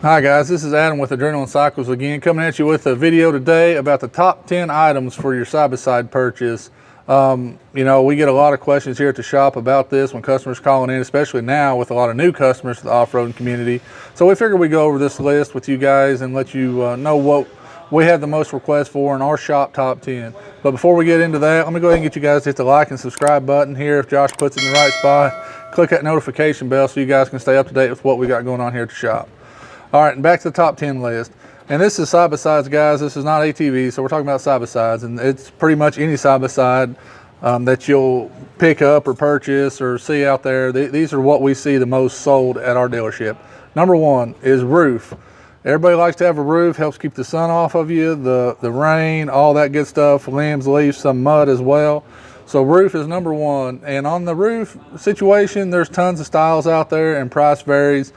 Hi guys, this is Adam with Adrenaline Cycles again, coming at you with a video today about the top 10 items for your side-by-side purchase. We get a lot of questions here at the shop about this when customers calling in, especially now with a lot of new customers to the off-roading community. So we figured we'd go over this list with you guys and let you know what we had the most requests for in our shop top 10. But before we get into that, let me go ahead and get you guys to hit the like and subscribe button here if Josh puts it in the right spot. Click that notification bell so you guys can stay up to date with what we got going on here at the shop. All right, and back to the top 10 list. And this is side-by-sides, guys. This is not ATV, so we're talking about side-by-sides. And it's pretty much any side-by-side that you'll pick up or purchase or see out there. These are what we see the most sold at our dealership. Number one is roof. Everybody likes to have a roof. Helps keep the sun off of you, the rain, all that good stuff, limbs, leaves, some mud as well. So roof is number one. And on the roof situation, there's tons of styles out there and price varies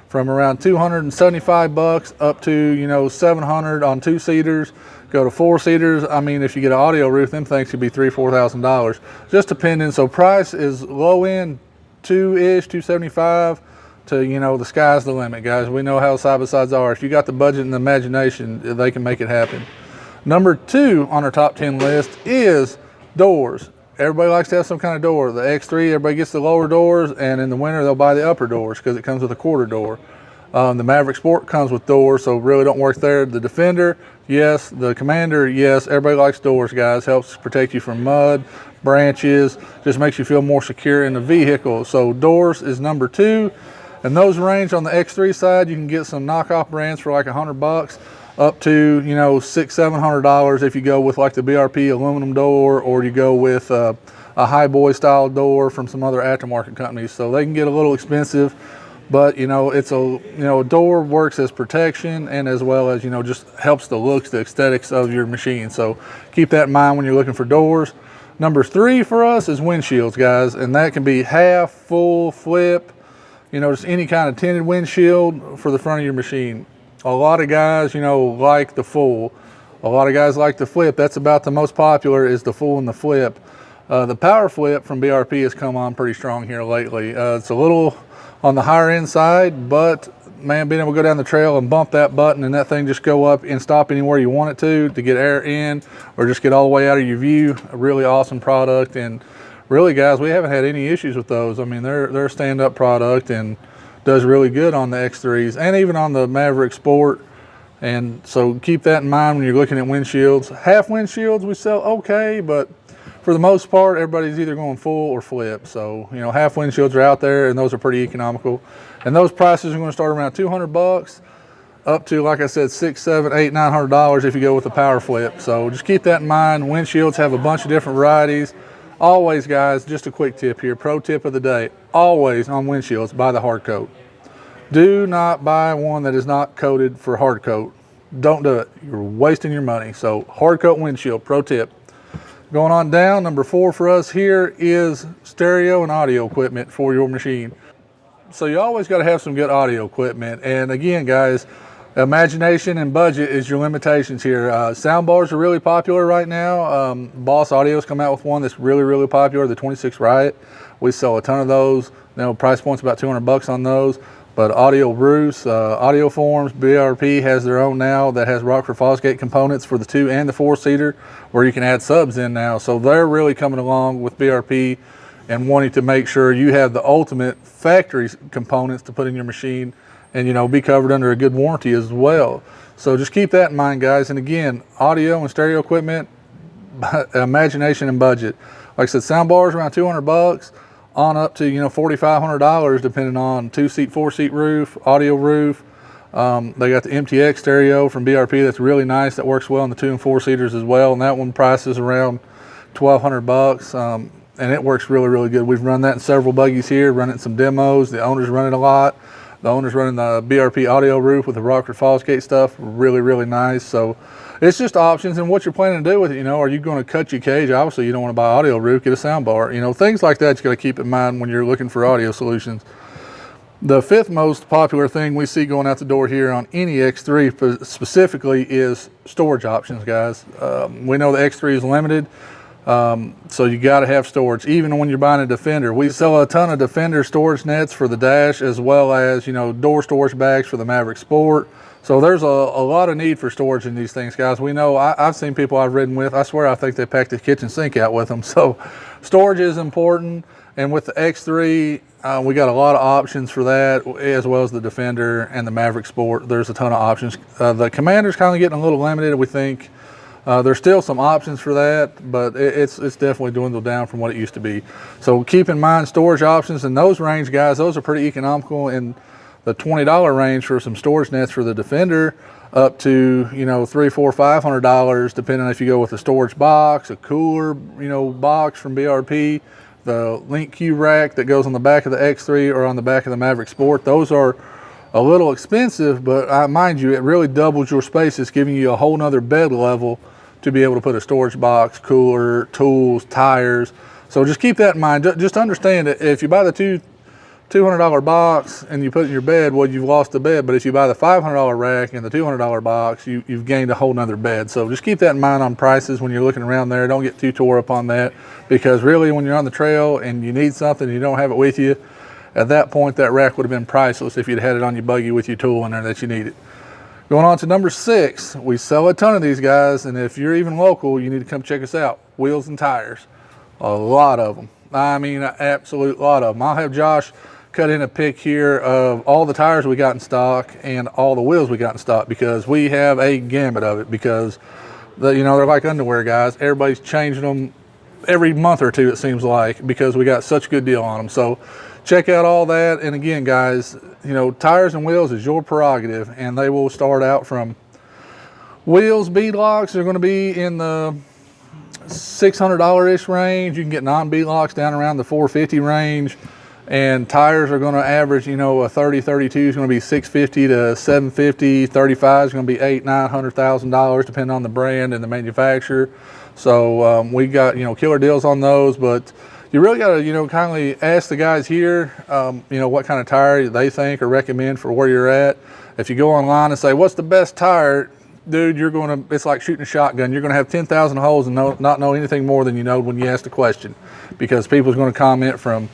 from around $275 up to, 700 on two-seaters. Go to four-seaters. I mean, if you get an audio roof, them things could be $3,000–$4,000, just depending. So price is low end, two-ish, $275 to, the sky's the limit, guys. We know how side-by-sides are. If you got the budget and the imagination, they can make it happen. Number two on our top 10 list is doors. Everybody likes to have some kind of door. The X3, everybody gets the lower doors, and in the winter they'll buy the upper doors because it comes with a quarter door. The Maverick Sport comes with doors, so really don't work there. The Defender, yes. The Commander, yes. Everybody likes doors, guys. Helps protect you from mud, branches, just makes you feel more secure in the vehicle. So doors is number two, and those range on the X3 side. You can get some knockoff brands for like $100 up to $600–$700 if you go with like the BRP aluminum door, or you go with a high boy style door from some other aftermarket companies. So they can get a little expensive, but it's a door works as protection and as well as just helps the looks, the aesthetics of your machine. So keep that in mind when you're looking for doors. Number three for us is windshields, guys, and that can be half, full, flip, just any kind of tinted windshield for the front of your machine. A lot of guys, like the full. A lot of guys like the flip. That's about the most popular, is the full and the flip. The power flip from BRP has come on pretty strong here lately. It's a little on the higher end side, but man, being able to go down the trail and bump that button and that thing just go up and stop anywhere you want it to get air in or just get all the way out of your view. A really awesome product. And really, guys, we haven't had any issues with those. I mean, they're a stand-up product and does really good on the X3s and even on the Maverick Sport. And so keep that in mind when you're looking at windshields. Half windshields we sell okay, but for the most part, everybody's either going full or flip. So, half windshields are out there, and those are pretty economical. And those prices are going to start around $200 up to, like I said, $600, $700, $800, $900 if you go with the power flip. So just keep that in mind. Windshields have a bunch of different varieties. Always, guys, just a quick tip here, pro tip of the day, always on windshields, buy the hard coat. Do not buy one that is not coated for hard coat. Don't do it. You're wasting your money. So hard coat windshield, pro tip. Going on down, number four for us here is stereo and audio equipment for your machine. So you always got to have some good audio equipment. And again, guys, imagination and budget is your limitations here. Sound bars are really popular right now. Boss Audio's come out with one that's really, really popular, the 26 Riot. We sell a ton of those. Price point's about $200 on those. But audio roofs, audio forms, BRP has their own now that has Rockford Fosgate components for the 2 and the 4-seater, where you can add subs in now. So they're really coming along with BRP and wanting to make sure you have the ultimate factory components to put in your machine and be covered under a good warranty as well. So just keep that in mind, guys. And again, audio and stereo equipment, imagination and budget. Like I said, sound bars around $200 on up to $4,500 depending on 2-seat, 4-seat roof, audio roof. They got the MTX stereo from BRP that's really nice, that works well on the 2 and 4-seaters as well, and that one prices around $1,200, and it works really, really good. We've run that in several buggies here, running some demos. The owner's running a lot. The owner's running the BRP audio roof with the Rockford Fosgate stuff. Really, really nice. So it's just options and what you're planning to do with it. Are you going to cut your cage? Obviously, you don't want to buy audio roof, get a sound bar. Things like that you got to keep in mind when you're looking for audio solutions. The fifth most popular thing we see going out the door here on any X3 specifically is storage options, guys. We know the X3 is limited. So you got to have storage, even when you're buying a Defender. We sell a ton of Defender storage nets for the dash, as well as, you know, door storage bags for the Maverick Sport. So there's a lot of need for storage in these things, guys. We know, I've seen people I've ridden with, I swear I think they packed the kitchen sink out with them. So storage is important. And with the X3, we got a lot of options for that, as well as the Defender and the Maverick Sport. There's a ton of options. The Commander's kind of getting a little limited, we think. There's still some options for that, but it's definitely dwindled down from what it used to be. So keep in mind storage options in those range, guys. Those are pretty economical in the $20 range for some storage nets for the Defender, up to, you know, $300, $400, $500, depending on if you go with a storage box, a cooler, you know, box from BRP, the Link Q rack that goes on the back of the X3 or on the back of the Maverick Sport. Those are a little expensive, but mind you, it really doubles your space. It's giving you a whole nother bed level to be able to put a storage box, cooler, tools, tires. So just keep that in mind. Just understand that if you buy the $200 box and you put it in your bed, well, you've lost the bed. But if you buy the $500 rack and the $200 box, you've gained a whole nother bed. So just keep that in mind on prices when you're looking around there. Don't get too tore up on that, because really when you're on the trail and you need something and you don't have it with you, at that point that rack would have been priceless if you'd had it on your buggy with your tool in there that you needed. Going on to number 6, we sell a ton of these, guys, and if you're even local, you need to come check us out. Wheels and tires, a lot of them. I mean, an absolute lot of them. I'll have Josh cut in a pic here of all the tires we got in stock and all the wheels we got in stock, because we have a gamut of it, because you know, they're like underwear, guys. Everybody's changing them every month or two, it seems like, because we got such a good deal on them. So check out all that. And again, guys, you know, tires and wheels is your prerogative, and they will start out from wheels. Bead locks are going to be in the $600-ish range. You can get non-bead locks down around the $450 range, and tires are going to average, you know, a 30-32 is going to be $650 to $750. 35 is going to be $800,000-$900,000 depending on the brand and the manufacturer. So we got, you know, killer deals on those. But you really got to, you know, kindly ask the guys here, you know, what kind of tire they think or recommend for where you're at. If you go online and say, what's the best tire, dude, you're going to, it's like shooting a shotgun. You're going to have 10,000 holes and not know anything more than you know when you ask the question, because people's going to comment from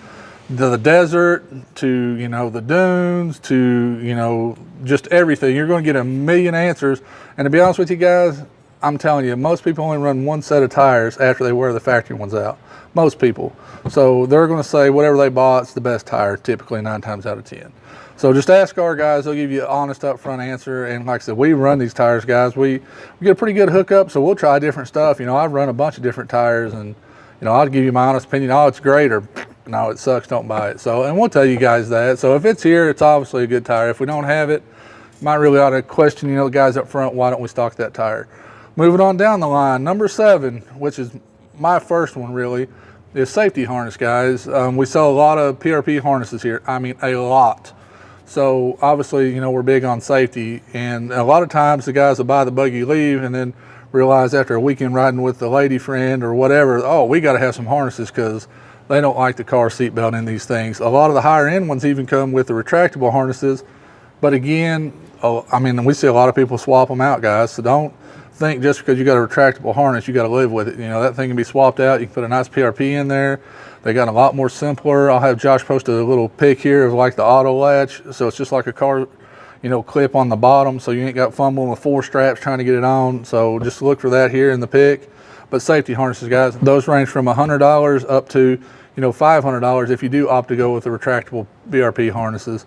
the desert to, you know, the dunes to, you know, just everything. You're going to get a million answers. And to be honest with you guys, I'm telling you, most people only run one set of tires after they wear the factory ones out. Most people. So they're going to say whatever they bought is the best tire, typically 9 times out of 10. So just ask our guys. They'll give you an honest, upfront answer. And like I said, we run these tires, guys. We get a pretty good hookup, so we'll try different stuff. You know, I've run a bunch of different tires, and, you know, I'll give you my honest opinion. Oh, it's great, or no, it sucks, don't buy it. So, and we'll tell you guys that. So if it's here, it's obviously a good tire. If we don't have it, might really ought to question, you know, the guys up front, why don't we stock that tire? Moving on down the line, number 7, which is my first one really, is safety harness, guys. We sell a lot of PRP harnesses here. I mean, a lot. So obviously, you know, we're big on safety, and a lot of times the guys that buy the buggy leave and then realize after a weekend riding with the lady friend or whatever, oh, we got to have some harnesses, because they don't like the car seat belt in these things. A lot of the higher end ones even come with the retractable harnesses, but again, I mean, we see a lot of people swap them out, guys. So don't think just because you got a retractable harness you got to live with it. You know, that thing can be swapped out. You can put a nice PRP in there. They got a lot more simpler. I'll have Josh post a little pic here of like the auto latch, so it's just like a car, you know, clip on the bottom, so you ain't got fumbling with 4 straps trying to get it on. So just look for that here in the pic. But safety harnesses, guys, those range from $100 up to, you know, $500 if you do opt to go with the retractable BRP harnesses.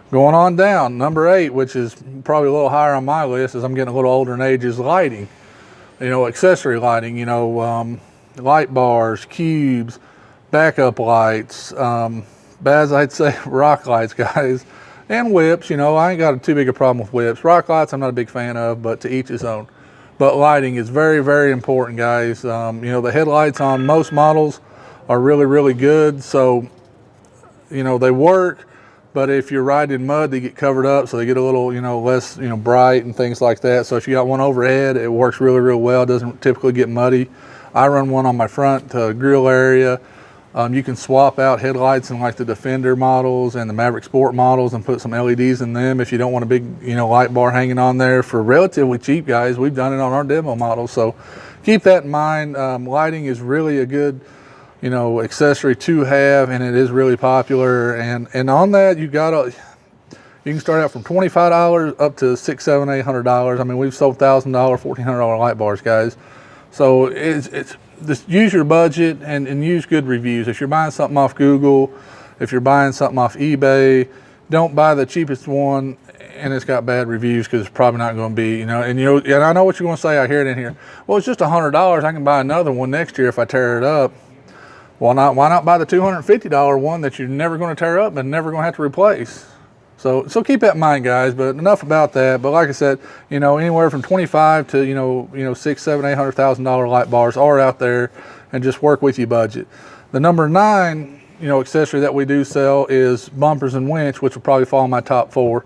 Going on down, number 8, which is probably a little higher on my list as I'm getting a little older in age, is lighting. You know, accessory lighting, you know, light bars, cubes, backup lights, as I'd say, rock lights, guys, and whips. You know, I ain't got too big a problem with whips. Rock lights I'm not a big fan of, but to each his own. But lighting is very, very important, guys. You know, the headlights on most models are really, really good. So, you know, they work. But if you're riding in mud, they get covered up, so they get a little, you know, less, you know, bright and things like that. So if you got one overhead, it works really, really well. It doesn't typically get muddy. I run one on my front grill area. You can swap out headlights in like the Defender models and the Maverick Sport models and put some LEDs in them if you don't want a big, you know, light bar hanging on there for relatively cheap, guys. We've done it on our demo models. So keep that in mind. Lighting is really a good, you know, accessory to have, and it is really popular. And on that, you can start out from $25 up to $600, $700, $800. I mean, we've sold $1,000, $1,400 light bars, guys. So it's just use your budget and use good reviews. If you're buying something off Google, if you're buying something off eBay, don't buy the cheapest one and it's got bad reviews, because it's probably not going to be, and I know what you're going to say. I hear it in here. Well, it's just $100. I can buy another one next year if I tear it up. Why not buy the $250 one that you're never going to tear up and never going to have to replace? So keep that in mind, guys. But enough about that. But like I said, anywhere from 25 to $600,000, $700,000, $800,000 light bars are out there, and just work with your budget. The number 9 accessory that we do sell is bumpers and winch, which will probably fall in my top 4.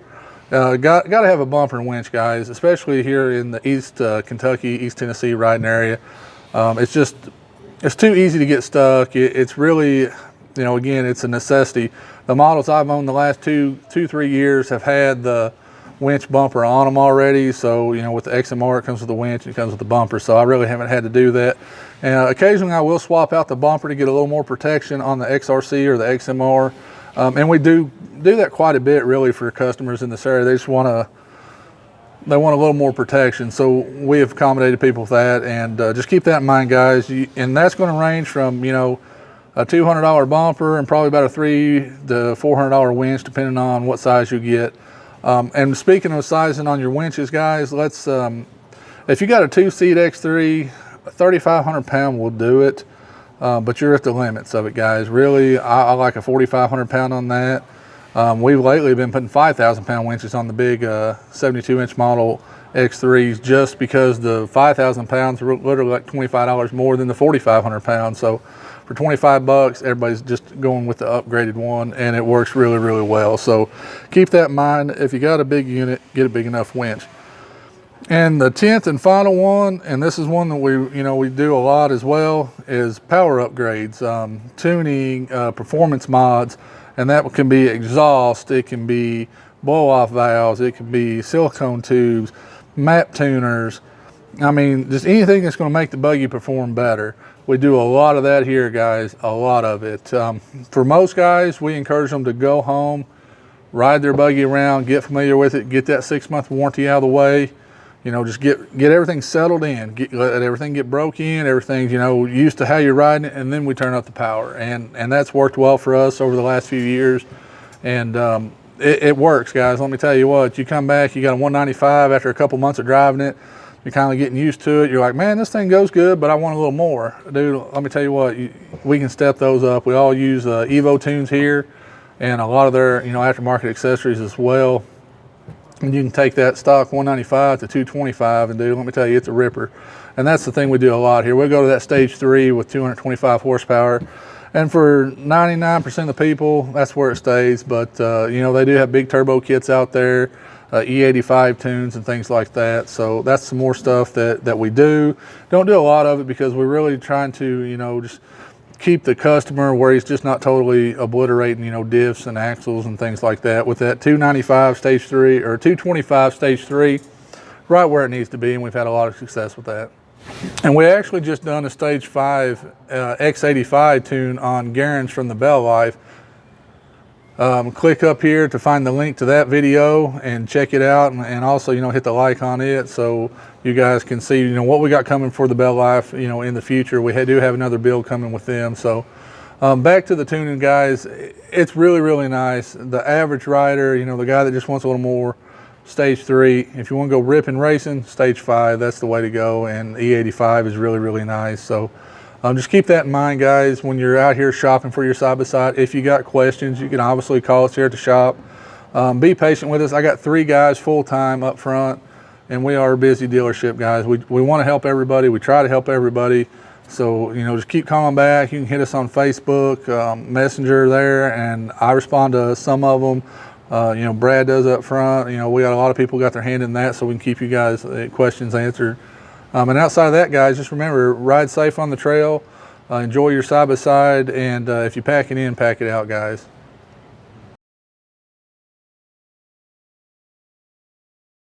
Got to have a bumper and winch, guys, especially here in the East Kentucky, East Tennessee riding area. It's too easy to get stuck. It's really, again, it's a necessity. The models I've owned the last 3 years have had the winch bumper on them already. So, with the XMR, it comes with the winch, and it comes with the bumper. So I really haven't had to do that. And occasionally I will swap out the bumper to get a little more protection on the XRC or the XMR. And we do that quite a bit, really, for customers in this area. They want a little more protection. So we have accommodated people with that, and just keep that in mind, guys. And that's going to range from, a $200 bumper and probably about a $300 to $400 winch, depending on what size you get. And speaking of sizing on your winches, guys, if you got a 2-seat X3, 3,500 pound will do it. But you're at the limits of it, guys. Really, I like a 4,500 pound on that. We've lately been putting 5,000 pound winches on the big 72-inch model X3s, just because the 5,000 pounds are literally like $25 more than the 4,500 pounds. So for $25, everybody's just going with the upgraded one, and it works really, really well. So keep that in mind. If you got a big unit, get a big enough winch. And the 10th and final one, and this is one that we do a lot as well, is power upgrades, tuning, performance mods, and that can be exhaust, it can be blow-off valves, it can be silicone tubes, map tuners. I mean, just anything that's going to make the buggy perform better. We do a lot of that here, guys, a lot of it. For most guys, we encourage them to go home, ride their buggy around, get familiar with it, get that 6-month warranty out of the way. Just get everything settled in, let everything get broke in, everything's, used to how you're riding it, and then we turn up the power. And that's worked well for us over the last few years. And it works, guys. Let me tell you what, you come back, you got a 195 after a couple months of driving it, you're kind of getting used to it. You're like, man, this thing goes good, but I want a little more. Dude, let me tell you what, we can step those up. We all use Evo tunes here, and a lot of their, aftermarket accessories as well. And you can take that stock 195 to 225, and dude, let me tell you, it's a ripper. And that's the thing we do a lot here. We'll go to that stage 3 with 225 horsepower. And for 99% of the people, that's where it stays. But, they do have big turbo kits out there, E85 tunes and things like that. So that's some more stuff that we do. Don't do a lot of it because we're really trying to, just keep the customer where he's just not totally obliterating, diffs and axles and things like that with that 295 stage 3 or 225 stage 3, right where it needs to be. And we've had a lot of success with that. And we actually just done a stage 5 X85 tune on Garren's from the Bell Life. Click up here to find the link to that video and check it out, and also hit the like on it so you guys can see what we got coming for the Bell Life in the future. We do have another build coming with them. So back to the tuning, guys, it's really, really nice. The average rider, the guy that just wants a little more, stage 3. If you want to go ripping racing, stage 5, that's the way to go. And E85 is really, really nice. So just keep that in mind, guys, when you're out here shopping for your side-by-side. If you got questions, you can obviously call us here at the shop. Be patient with us. I got 3 guys full-time up front, and we are a busy dealership, guys. We want to help everybody. We try to help everybody. So, just keep calling back. You can hit us on Facebook, Messenger there, and I respond to some of them. Brad does up front. We got a lot of people got their hand in that, so we can keep you guys' questions answered. And outside of that, guys, just remember, ride safe on the trail, enjoy your side-by-side, and if you pack it in, pack it out, guys.